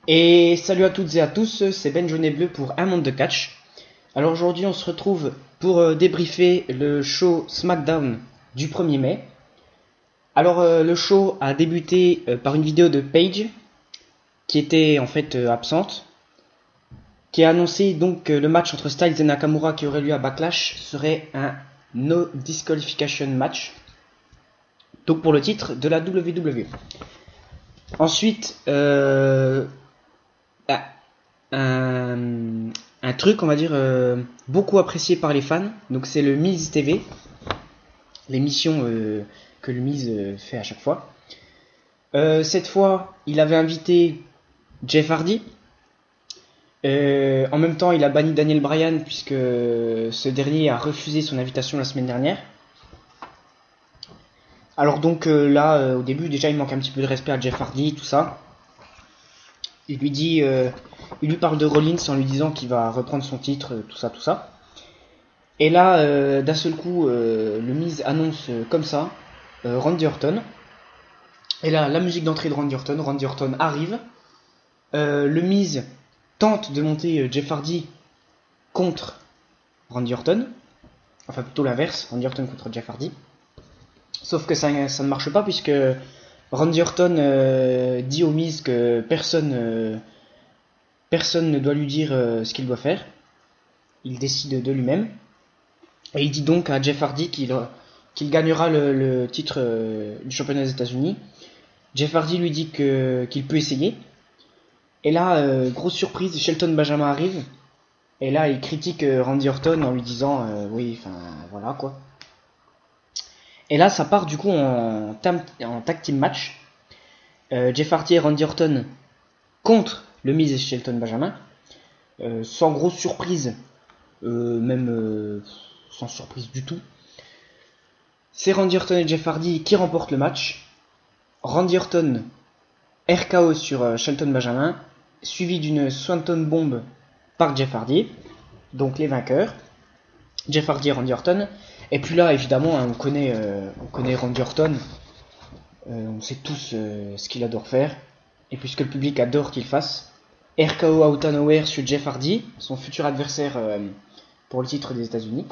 Et salut à toutes et à tous, c'est Ben Jaune et Bleu pour Un Monde de Catch. Alors aujourd'hui on se retrouve pour débriefer le show SmackDown du 1er mai. Alors le show a débuté par une vidéo de Paige qui était en fait absente, qui a annoncé donc que le match entre Styles et Nakamura qui aurait lieu à Backlash serait un no disqualification match, donc pour le titre de la WWE. Ensuite, un truc, on va dire, beaucoup apprécié par les fans. Donc c'est le Miz TV, l'émission que le Miz fait à chaque fois. Cette fois, il avait invité Jeff Hardy. En même temps, il a banni Daniel Bryan puisque ce dernier a refusé son invitation la semaine dernière. Alors donc là, au début, déjà, il manque un petit peu de respect à Jeff Hardy, tout ça. Il lui dit, il lui parle de Rollins en lui disant qu'il va reprendre son titre, tout ça, tout ça. Et là, d'un seul coup, le Miz annonce comme ça Randy Orton. Et là, la musique d'entrée de Randy Orton arrive. Le Miz tente de monter Jeff Hardy contre Randy Orton. Enfin, plutôt l'inverse, Randy Orton contre Jeff Hardy. Sauf que ça ne marche pas puisque Randy Orton dit au Miz que personne ne doit lui dire ce qu'il doit faire. Il décide de lui-même. Et il dit donc à Jeff Hardy qu'il gagnera le titre du championnat des États-Unis. Jeff Hardy lui dit qu'il peut essayer. Et là, grosse surprise, Shelton Benjamin arrive. Et là, il critique Randy Orton en lui disant oui, enfin voilà quoi. Et là, ça part du coup en tag team match. Jeff Hardy et Randy Orton contre le Miz et Shelton Benjamin. Sans grosse surprise, même sans surprise du tout. C'est Randy Orton et Jeff Hardy qui remportent le match. Randy Orton RKO sur Shelton Benjamin, suivi d'une Swanton Bomb par Jeff Hardy. Donc les vainqueurs, Jeff Hardy et Randy Orton. Et puis là, évidemment, on connaît Randy Orton. On sait tous ce qu'il adore faire. Et puisque le public adore qu'il fasse, RKO out of nowhere sur Jeff Hardy, son futur adversaire pour le titre des États-Unis.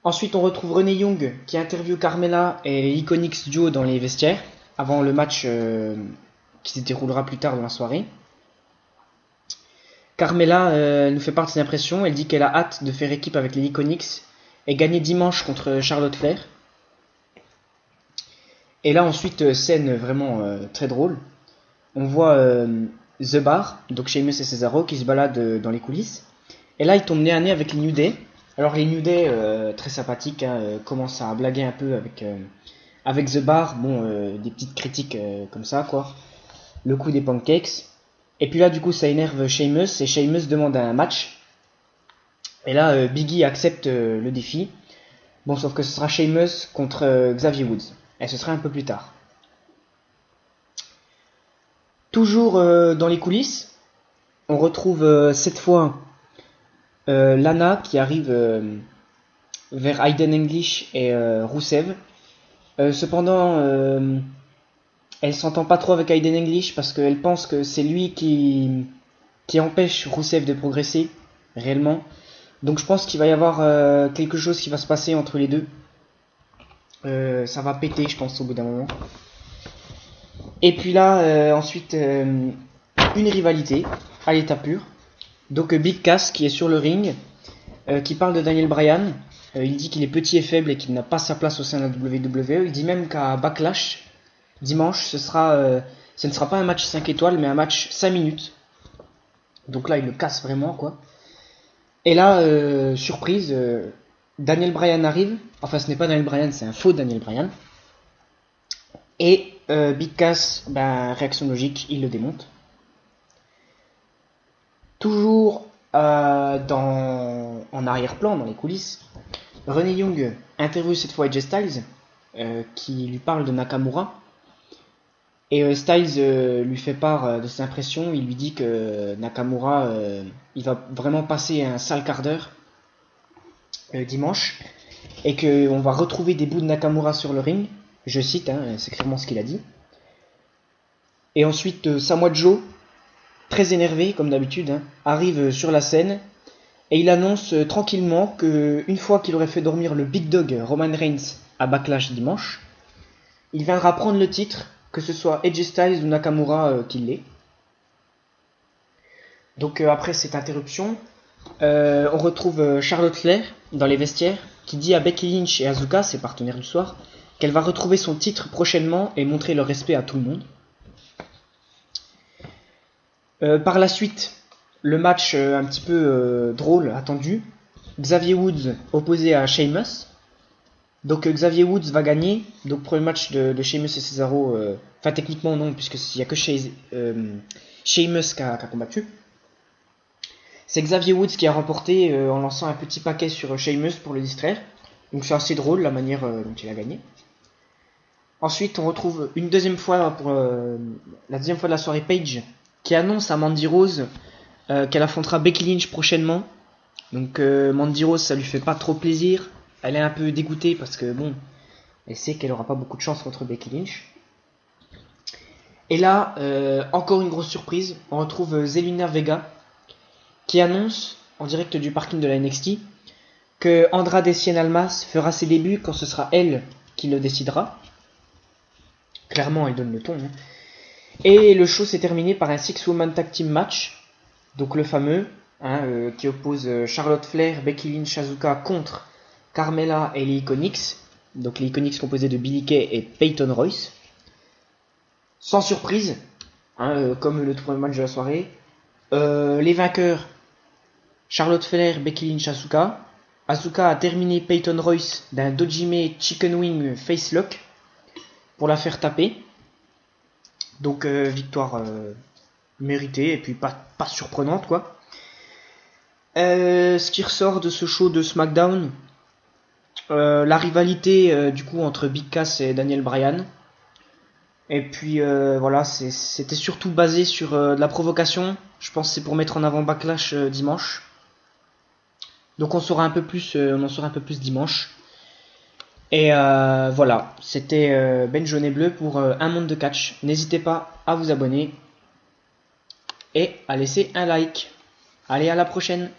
Ensuite, on retrouve Renee Young qui interviewe Carmella et les Iconics Duo dans les vestiaires avant le match qui se déroulera plus tard dans la soirée. Carmella nous fait part de ses impressions. Elle dit qu'elle a hâte de faire équipe avec les Iconics et gagner dimanche contre Charlotte Flair. Et là, ensuite, scène vraiment très drôle. On voit The Bar, donc Sheamus et Cesaro, qui se baladent dans les coulisses. Et là, ils tombent nez à nez avec les New Day. Alors, les New Day, très sympathiques, commencent à blaguer un peu avec The Bar. Bon, des petites critiques comme ça, quoi. Le coup des pancakes. Et puis là, du coup, ça énerve Sheamus. Et Sheamus demande un match. Et là, Biggie accepte le défi. Bon, sauf que ce sera Sheamus contre Xavier Woods. Et ce sera un peu plus tard. Toujours dans les coulisses, on retrouve cette fois Lana qui arrive vers Aiden English et Rusev. Cependant, elle s'entend pas trop avec Aiden English parce qu'elle pense que c'est lui qui empêche Rusev de progresser réellement. Donc je pense qu'il va y avoir quelque chose qui va se passer entre les deux. Ça va péter, je pense, au bout d'un moment. Et puis là, ensuite, une rivalité à l'état pur. Donc Big Cass qui est sur le ring, qui parle de Daniel Bryan. Il dit qu'il est petit et faible et qu'il n'a pas sa place au sein de la WWE. Il dit même qu'à Backlash, dimanche, ce ne sera pas un match 5 étoiles, mais un match 5 minutes. Donc là, il le casse vraiment, quoi. Et là, surprise, Daniel Bryan arrive. Enfin, ce n'est pas Daniel Bryan, c'est un faux Daniel Bryan. Et Big Cass, réaction logique, il le démonte. Toujours en arrière-plan, dans les coulisses, Renee Young interviewe cette fois AJ Styles, qui lui parle de Nakamura. Et Styles lui fait part de ses impressions. Il lui dit que Nakamura, il va vraiment passer un sale quart d'heure dimanche. Et qu'on va retrouver des bouts de Nakamura sur le ring. Je cite, c'est clairement ce qu'il a dit. Et ensuite, Samoa Joe, très énervé comme d'habitude, hein, arrive sur la scène et il annonce tranquillement que une fois qu'il aurait fait dormir le Big Dog Roman Reigns à Backlash dimanche, il viendra prendre le titre, que ce soit AJ Styles ou Nakamura qui l'est. Donc après cette interruption, on retrouve Charlotte Flair dans les vestiaires qui dit à Becky Lynch et Asuka, ses partenaires du soir, qu'elle va retrouver son titre prochainement et montrer leur respect à tout le monde. Par la suite, le match un petit peu drôle, attendu. Xavier Woods opposé à Sheamus. Donc Xavier Woods va gagner. Donc premier match de Sheamus et Cesaro. Enfin techniquement non, puisqu'il n'y a que Sheamus qui a combattu. C'est Xavier Woods qui a remporté en lançant un petit paquet sur Sheamus pour le distraire. Donc c'est assez drôle la manière dont il a gagné. Ensuite on retrouve une deuxième fois pour la deuxième fois de la soirée Paige qui annonce à Mandy Rose qu'elle affrontera Becky Lynch prochainement. Donc Mandy Rose, ça lui fait pas trop plaisir. Elle est un peu dégoûtée parce que bon, elle sait qu'elle aura pas beaucoup de chance contre Becky Lynch. Et là, encore une grosse surprise, on retrouve Zelina Vega qui annonce en direct du parking de la NXT que Andrade Cien Almas fera ses débuts quand ce sera elle qui le décidera. Clairement, elle donne le ton. Hein. Et le show s'est terminé par un 6-woman tag team match, donc le fameux, hein, qui oppose Charlotte Flair, Becky Lynch, Asuka contre Carmella et les Iconics, donc les Iconics composés de Billie Kay et Peyton Royce. Sans surprise, hein, comme le tout premier match de la soirée, les vainqueurs, Charlotte Flair, Becky Lynch, Asuka. Asuka a terminé Peyton Royce d'un Dojime Chicken Wing Facelock pour la faire taper. Donc victoire méritée et puis pas surprenante quoi. Ce qui ressort de ce show de SmackDown, la rivalité du coup entre Big Cass et Daniel Bryan. Et puis voilà, c'était surtout basé sur de la provocation. Je pense que c'est pour mettre en avant Backlash dimanche. Donc on en saura un peu plus dimanche. Et voilà, c'était Ben Jaune et Bleu pour Un Monde de Catch. N'hésitez pas à vous abonner et à laisser un like. Allez, à la prochaine!